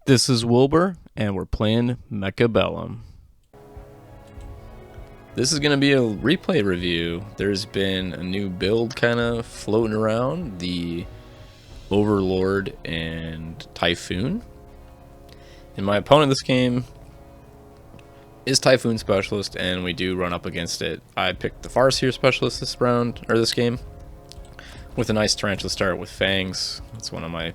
This is Wilbur, and we're playing Mechabellum. This is going to be a replay review. There's been a new build kind of floating around, the Overlord and Typhoon. And my opponent in this game is Typhoon Specialist, and we do run up against it. I picked the Farseer Specialist this round, or this game, with a nice Tarantula start with Fangs. That's one of my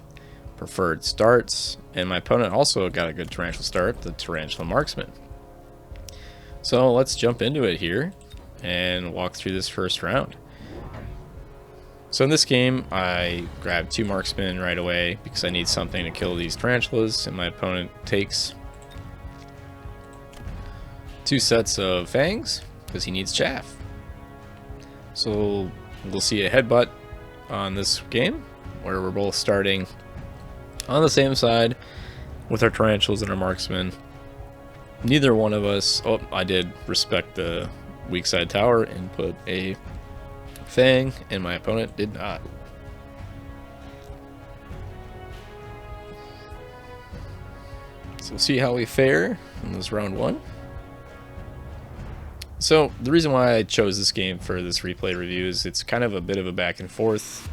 preferred starts, and my opponent also got a good Tarantula start, the Tarantula Marksman. So let's jump into it here and walk through this first round. So in this game, I grabbed 2 marksmen right away because I need something to kill these tarantulas, and my opponent takes 2 sets of fangs because he needs chaff. So we'll see a headbutt on this game where we're both starting on the same side with our tarantulas and our marksmen. Neither one of us, oh, I did respect the weak side tower and put a fang, and my opponent did not. So we'll see how we fare in this round 1. So the reason why I chose this game for this replay review is it's kind of a bit of a back and forth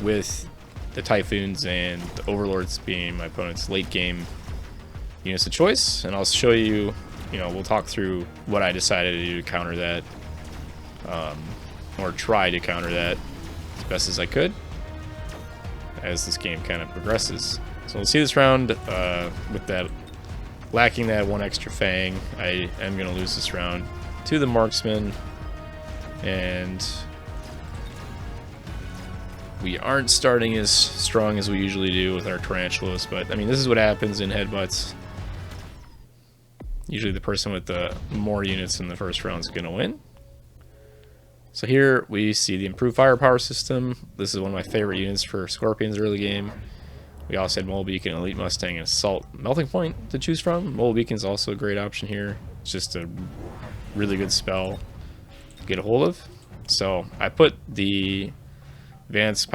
with the Typhoons and the Overlords being my opponent's late game units of choice, and I'll show you, we'll talk through what I decided to do to counter that, or try to counter that as best as I could as this game kind of progresses. So we'll see this round with that lacking that 1 extra fang. I am going to lose this round to the marksman, and we aren't starting as strong as we usually do with our tarantulas, but I mean, this is what happens in headbutts. Usually the person with the more units in the first round is going to win. So here we see the improved firepower system. This is one of my favorite units for Scorpions early game. We also had Mole Beacon, Elite Mustang, and Assault Melting Point to choose from. Mole Beacon is also a great option here. It's just a really good spell to get a hold of. So I put the advanced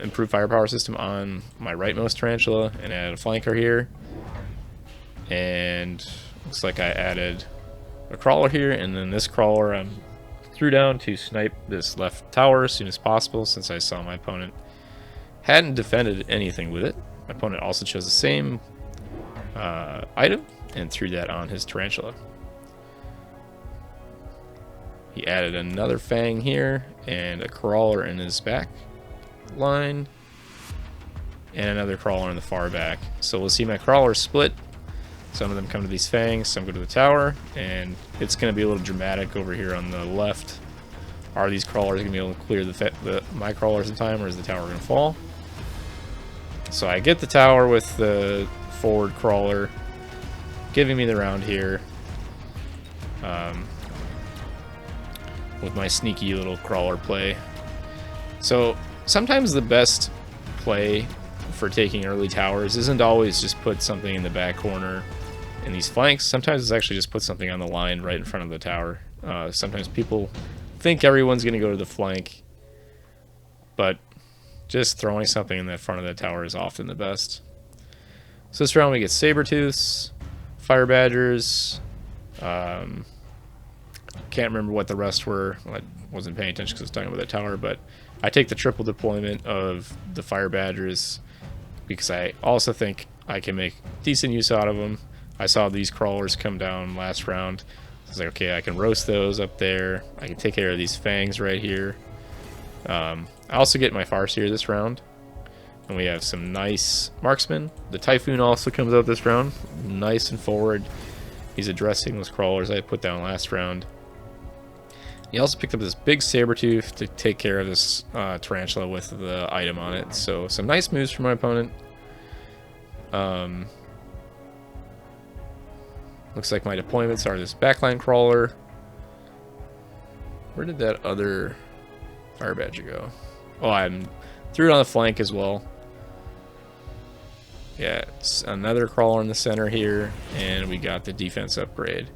improved firepower system on my rightmost tarantula and added a flanker here. And looks like I added a crawler here, and then this crawler I threw down to snipe this left tower as soon as possible, since I saw my opponent hadn't defended anything with it. My opponent also chose the same item and threw that on his tarantula. He added another fang here and a crawler in his back line and another crawler in the far back. So we'll see my crawlers split. Some of them come to these fangs, some go to the tower, and it's going to be a little dramatic over here on the left. Are these crawlers going to be able to clear my crawlers in time, or is the tower going to fall? So I get the tower with the forward crawler, giving me the round here with my sneaky little crawler play. So sometimes the best play for taking early towers isn't always just put something in the back corner in these flanks. Sometimes it's actually just put something on the line right in front of the tower. Sometimes people think everyone's going to go to the flank, but just throwing something in the front of the tower is often the best. So this round we get Sabertooths, Fire Badgers, can't remember what the rest were. I wasn't paying attention because I was talking about that tower, but I take the triple deployment of the Fire Badgers because I also think I can make decent use out of them. I saw these crawlers come down last round. I was like, okay, I can roast those up there. I can take care of these fangs right here. I also get my Farseer this round. And we have some nice marksmen. The Typhoon also comes out this round. Nice and forward. He's addressing those crawlers I put down last round. He also picked up this big Sabertooth to take care of this tarantula with the item on it. So some nice moves from my opponent. Looks like my deployments are this backline crawler. Where did that other Fire Badger go? Oh, I threw it on the flank as well. Yeah, it's another crawler in the center here, and we got the defense upgrade.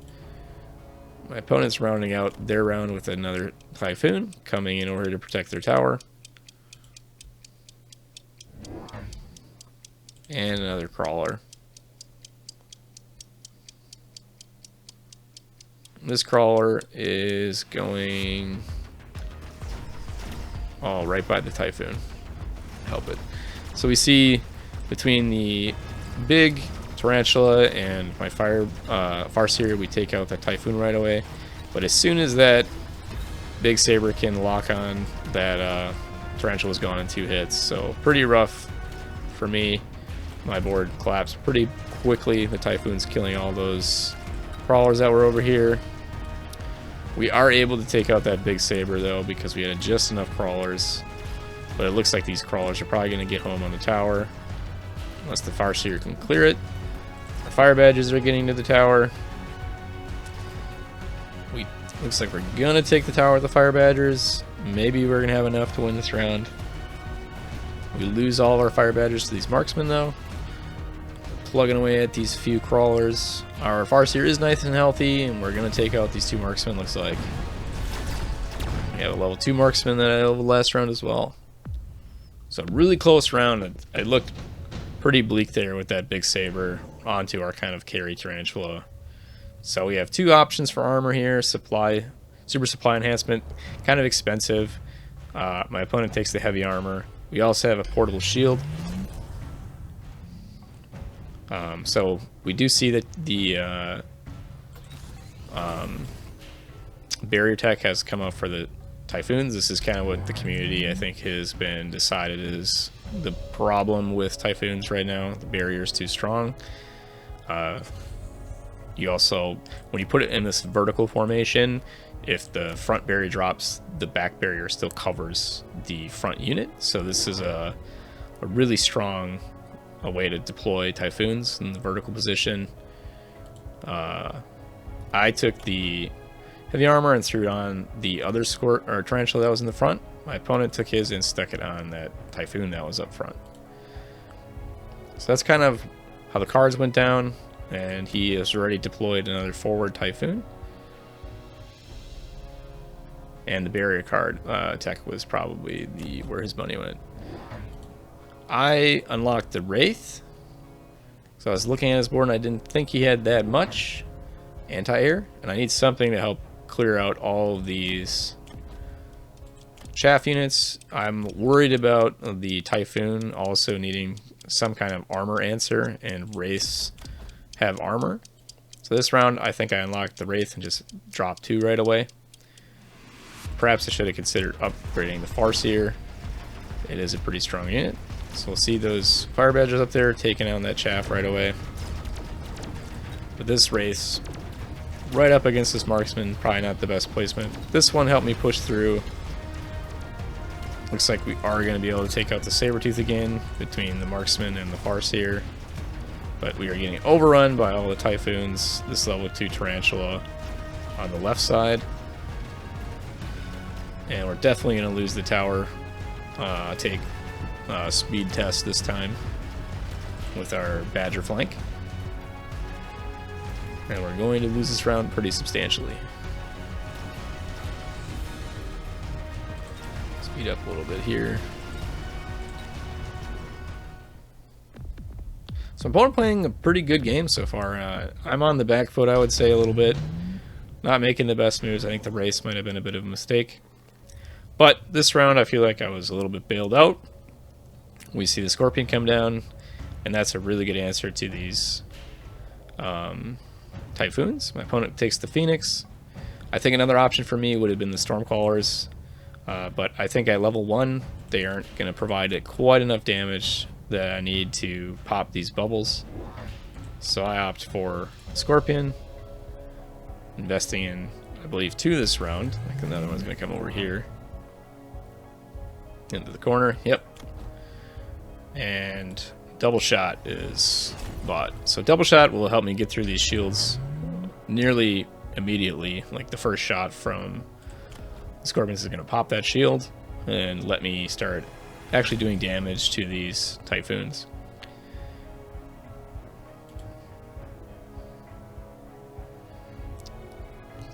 My opponent's rounding out their round with another Typhoon, coming in order to protect their tower. And another crawler. this crawler is going right by the Typhoon. Help it. So we see between the big tarantula and my Farseer, we take out the Typhoon right away. But as soon as that big saber can lock on, that tarantula is gone in 2 hits. So pretty rough for me. My board collapsed pretty quickly. The Typhoon's killing all those crawlers that were over here. We are able to take out that big saber though, because we had just enough crawlers. But it looks like these crawlers are probably going to get home on the tower, unless the Farseer can clear it. The fire badges are getting to the tower. Looks like we're going to take the tower with the fire badgers. Maybe we're going to have enough to win this round. We lose all of our fire badgers to these marksmen though. Plugging away at these few crawlers. Our Farseer is nice and healthy, and we're going to take out these 2 marksmen, looks like. We have a level 2 marksman that I leveled last round as well. So really close round. I looked pretty bleak there with that big saber onto our kind of carry tarantula. So we have 2 options for armor here. Super supply enhancement, kind of expensive. My opponent takes the heavy armor. We also have a portable shield. So we do see that the barrier tech has come up for the Typhoons. This is kind of what the community, I think, has been decided is the problem with Typhoons right now. The barrier is too strong. You also, when you put it in this vertical formation, if the front barrier drops, the back barrier still covers the front unit. So this is a really strong way to deploy Typhoons in the vertical position. I took the heavy armor and threw it on the other tarantula that was in the front. My opponent took his and stuck it on that Typhoon that was up front. So that's kind of how the cards went down. And he has already deployed another forward Typhoon. And the barrier card tech was probably where his money went. I unlocked the Wraith. So I was looking at his board and I didn't think he had that much anti-air. And I need something to help clear out all of these chaff units. I'm worried about the Typhoon also needing some kind of armor answer, and Wraiths have armor. So this round I think I unlocked the Wraith and just dropped 2 right away. Perhaps I should have considered upgrading the Farseer. It is a pretty strong unit. So we'll see those fire badgers up there taking out that chaff right away. But this Wraith right up against this marksman, probably not the best placement. This one helped me push through. Looks like we are going to be able to take out the Sabertooth again between the marksman and the Farseer. But we are getting overrun by all the Typhoons. This level 2 tarantula on the left side. And we're definitely going to lose the tower. Take speed test this time with our Badger flank. And we're going to lose this round pretty substantially. Speed up a little bit here. So I'm playing a pretty good game so far. I'm on the back foot, I would say, a little bit. Not making the best moves. I think the race might have been a bit of a mistake. But this round, I feel like I was a little bit bailed out. We see the Scorpion come down, and that's a really good answer to these Typhoons. My opponent takes the Phoenix. I think another option for me would have been the Stormcallers, but I think at level 1, they aren't going to provide quite enough damage that I need to pop these bubbles. So I opt for Scorpion, investing in, I believe, 2 this round. I think another one's going to come over here. Into the corner, yep. And double shot is bought. So double shot will help me get through these shields nearly immediately. Like the first shot from the Scorpions is going to pop that shield and let me start actually doing damage to these Typhoons.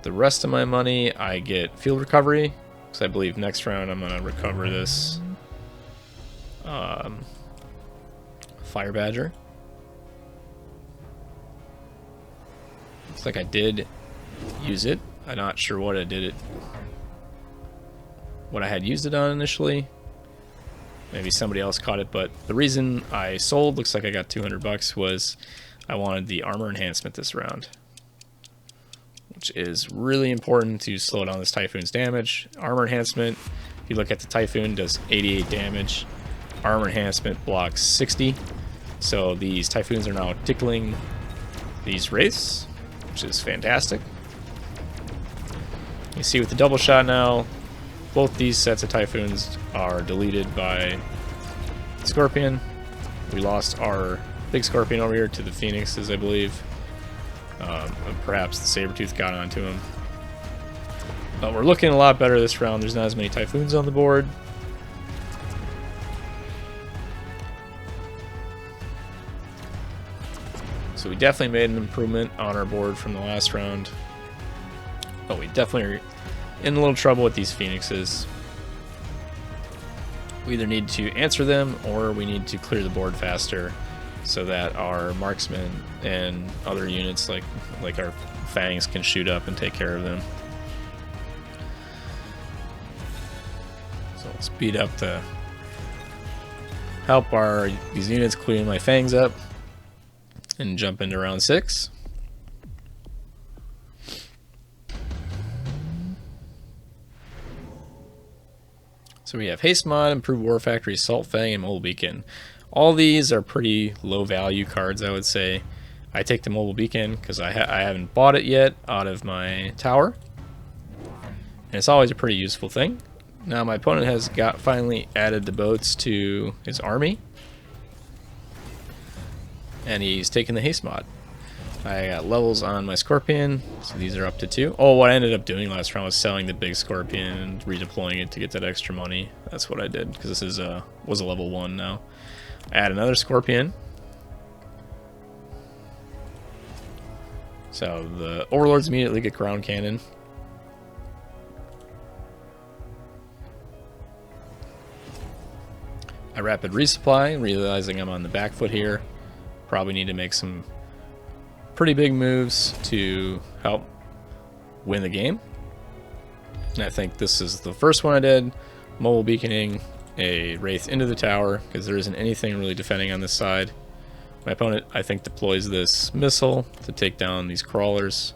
The rest of my money, I get field recovery, because I believe next round I'm going to recover this Fire Badger. Looks like I did use it. I'm not sure what what I had used it on initially. Maybe somebody else caught it, but the reason I sold, looks like I got 200 bucks, was I wanted the armor enhancement this round, which is really important to slow down this Typhoon's damage. Armor enhancement, if you look at the Typhoon, does 88 damage. Armor enhancement blocks 60. So these Typhoons are now tickling these wraiths, which is fantastic. You see with the double shot now, both these sets of Typhoons are deleted by Scorpion. We lost our big Scorpion over here to the Phoenixes, I believe. Perhaps the Sabertooth got onto him. But we're looking a lot better this round. There's not as many Typhoons on the board. So we definitely made an improvement on our board from the last round. But we definitely are in a little trouble with these Phoenixes. We either need to answer them or we need to clear the board faster so that our marksmen and other units like our fangs can shoot up and take care of them. So we'll speed up to help these units clean my fangs up and jump into round 6. So we have Haste Mod, Improved War Factory, Salt Fang, and Mobile Beacon. All these are pretty low value cards, I would say. I take the Mobile Beacon because I haven't bought it yet out of my tower. And it's always a pretty useful thing. Now my opponent has finally added the boats to his army. And he's taken the Haste Mod. I got levels on my Scorpion, so these are up to 2. Oh, what I ended up doing last round was selling the big Scorpion and redeploying it to get that extra money. That's what I did, because this is was a level 1 now. Add another Scorpion. So the Overlords immediately get ground cannon. I rapid resupply, realizing I'm on the back foot here. Probably need to make some pretty big moves to help win the game. And I think this is the first one I did. Mobile beaconing a Wraith into the tower because there isn't anything really defending on this side. My opponent, I think, deploys this missile to take down these crawlers.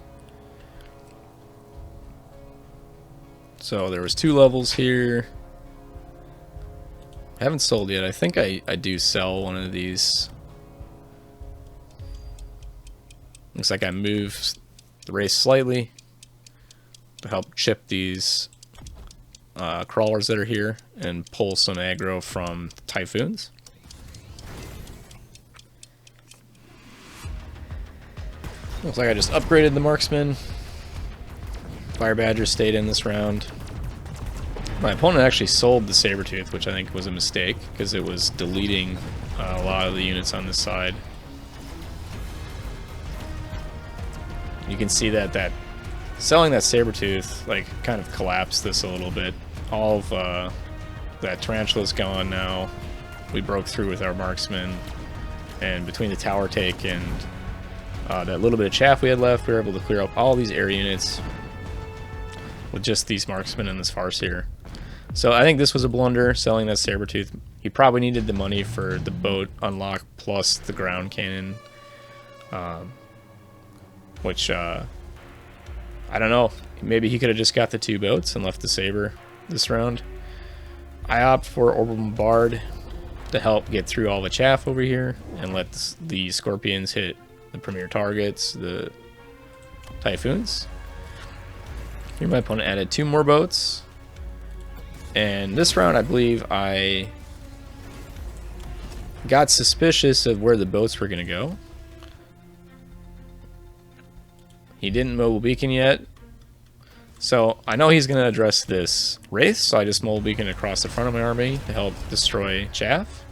So there was 2 levels here. I haven't sold yet. I think I do sell one of these. Looks like I moved the race slightly to help chip these crawlers that are here and pull some aggro from Typhoons. Looks like I just upgraded the marksman. Fire Badger stayed in this round. My opponent actually sold the Sabertooth, which I think was a mistake because it was deleting a lot of the units on this side. You can see that selling that Sabertooth like kind of collapsed this a little bit. All of that Tarantula's gone now. We broke through with our marksman, and between the tower take and that little bit of chaff we had left, we were able to clear up all these air units with just these marksmen and this farce here. So I think this was a blunder, selling that Sabertooth. He probably needed the money for the boat unlock plus the ground cannon. Which, I don't know. Maybe he could have just got the 2 boats and left the Saber this round. I opt for Orbital Bombard to help get through all the chaff over here and let the Scorpions hit the premier targets, the Typhoons. Here my opponent added 2 more boats. And this round I believe I got suspicious of where the boats were going to go. He didn't mobile beacon yet. So I know he's going to address this Wraith, so I just mobile beacon across the front of my army to help destroy chaff.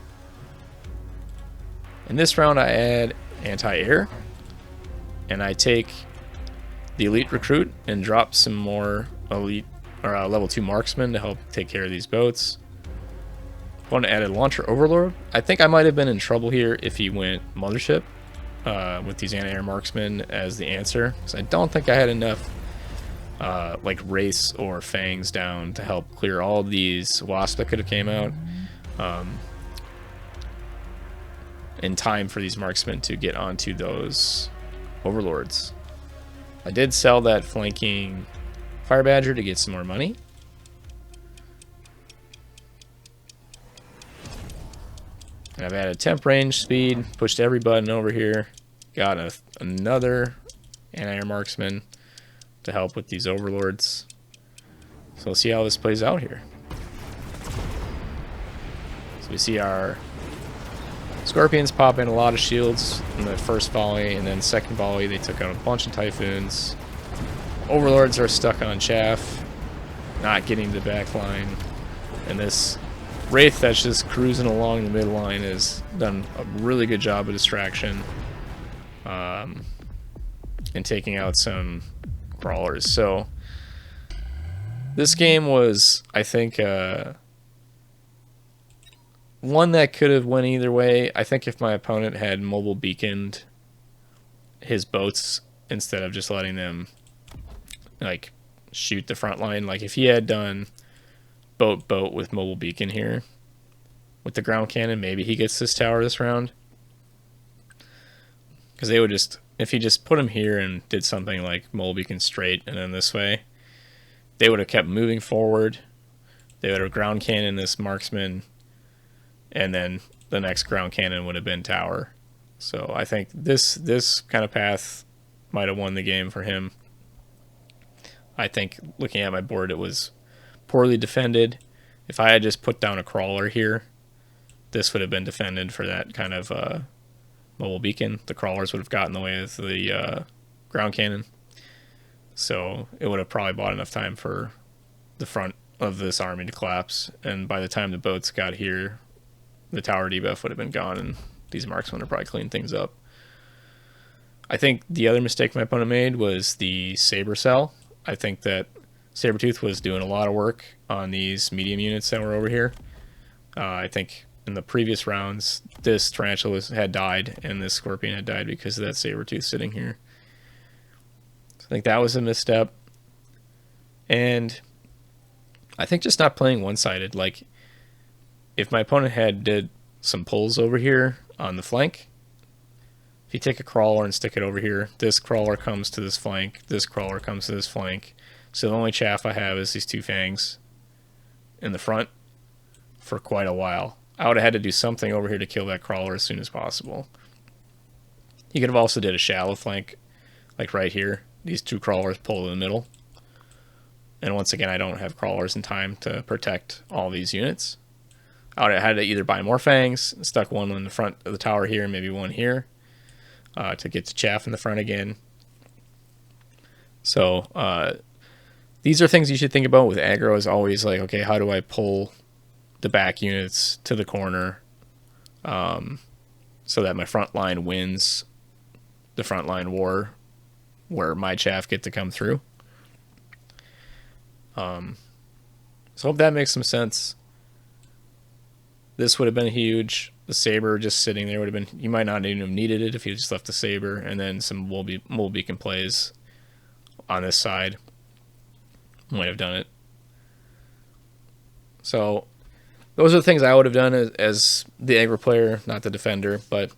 In this round I add anti-air, and I take the elite recruit and drop some more elite or level 2 marksmen to help take care of these boats. Want to add a launcher overlord. I think I might have been in trouble here if he went mothership with these anti-air marksmen as the answer, because I don't think I had enough like Wraiths or Fangs down to help clear all these Wasps that could have came out in time for these marksmen to get onto those Overlords. I did sell that flanking Fire Badger to get some more money. And I've added temp range, speed, pushed every button over here. Got another anti-air marksman to help with these Overlords. So we'll see how this plays out here. So we see our Scorpions pop in a lot of shields in the first volley, and then second volley they took out a bunch of Typhoons. Overlords are stuck on chaff, not getting the back line. And this Wraith that's just cruising along the midline has done a really good job of distraction and taking out some crawlers. So this game was, I think, one that could have went either way. I think if my opponent had mobile beaconed his boats instead of just letting them like shoot the front line, like if he had done boat with mobile beacon here with the ground cannon, maybe he gets this tower this round. Because they would just, if he just put him here and did something like mobile beacon straight and then this way, they would have kept moving forward. They would have ground cannon this marksman, and then the next ground cannon would have been tower. So I think this kind of path might have won the game for him. I think looking at my board, it was poorly defended. If I had just put down a crawler here, this would have been defended for that kind of mobile beacon. The crawlers would have gotten in the way of the ground cannon. So it would have probably bought enough time for the front of this army to collapse. And by the time the boats got here, the tower debuff would have been gone, and these marksmen would have probably cleaned things up. I think the other mistake my opponent made was the Saber Cell. I think that Sabretooth was doing a lot of work on these medium units that were over here. I think in the previous rounds, this Tarantula had died and this Scorpion had died because of that Sabretooth sitting here. So I think that was a misstep. And I think just not playing one-sided. Like, if my opponent had did some pulls over here on the flank, if you take a crawler and stick it over here, this crawler comes to this flank, this crawler comes to this flank. So the only chaff I have is these two Fangs in the front for quite a while. I would have had to do something over here to kill that crawler as soon as possible. You could have also did a shallow flank, like right here. These two crawlers pull in the middle. And once again, I don't have crawlers in time to protect all these units. I would have had to either buy more Fangs, stuck one in the front of the tower here, and maybe one here, to get to chaff in the front again. So these are things you should think about with aggro. Is always like, okay, how do I pull the back units to the corner so that my front line wins the front line war where my chaff get to come through. So hope that makes some sense. This would have been huge. The Saber just sitting there would have been, you might not even have needed it if you just left the Saber, and then some mobile beacon plays on this side might have done it. So those are the things I would have done as the aggro player, not the defender. But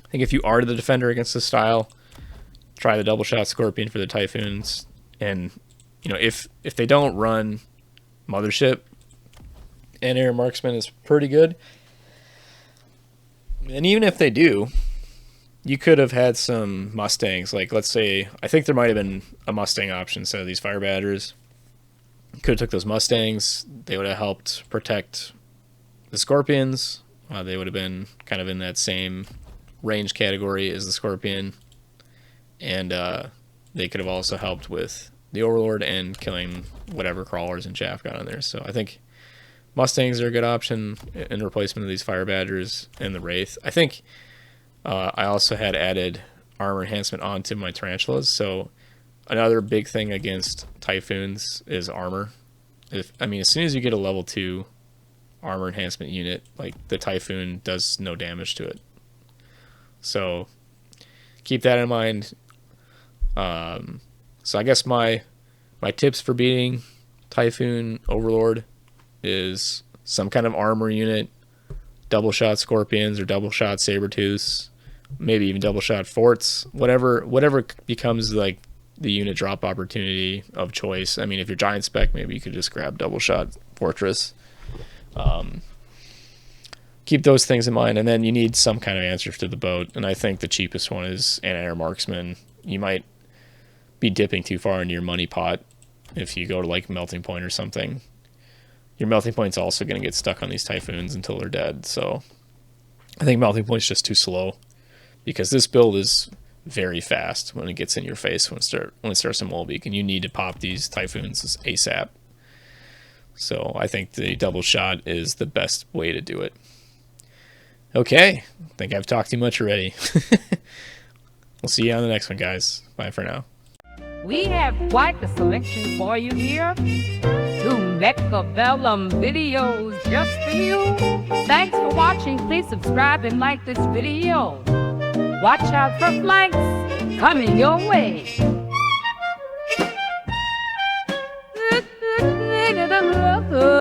I think if you are the defender against this style, try the double shot Scorpion for the Typhoons. And you know, if they don't run Mothership, and Air Marksman is pretty good. And even if they do, you could have had some Mustangs. Like, let's say, I think there might have been a Mustang option instead of these Fire Badgers. Could have took those Mustangs. They would have helped protect the Scorpions. They would have been kind of in that same range category as the Scorpion. And they could have also helped with the Overlord and killing whatever crawlers and chaff got on there. So I think Mustangs are a good option in replacement of these Fire Badgers and the Wraith. I think I also had added armor enhancement onto my Tarantulas. So another big thing against Typhoons is armor. As soon as you get a level 2 armor enhancement unit, like the Typhoon does no damage to it. So keep that in mind. So I guess my My tips for beating Typhoon Overlord is some kind of armor unit, double shot scorpions or double shot saber-tooths, maybe even double shot forts, whatever becomes like the unit drop opportunity of choice. I mean, if you're giant spec, maybe you could just grab double shot fortress. Keep those things in mind, and then you need some kind of answer to the boat, and I think the cheapest one is anti-air marksman. You might be dipping too far into your money pot if you go to like melting point or something. Your melting point's also going to get stuck on these typhoons until they're dead, so I think melting point's just too slow, because this build is very fast when it gets in your face, when it starts to Molbeak, and you need to pop these typhoons ASAP. So I think the double shot is the best way to do it. Okay, I think I've talked too much already. We'll see you on the next one, guys. Bye for now. We have quite the selection for you here. 2 Mechabellum videos just for you. Thanks for watching. Please subscribe and like this video. Watch out for flanks coming your way.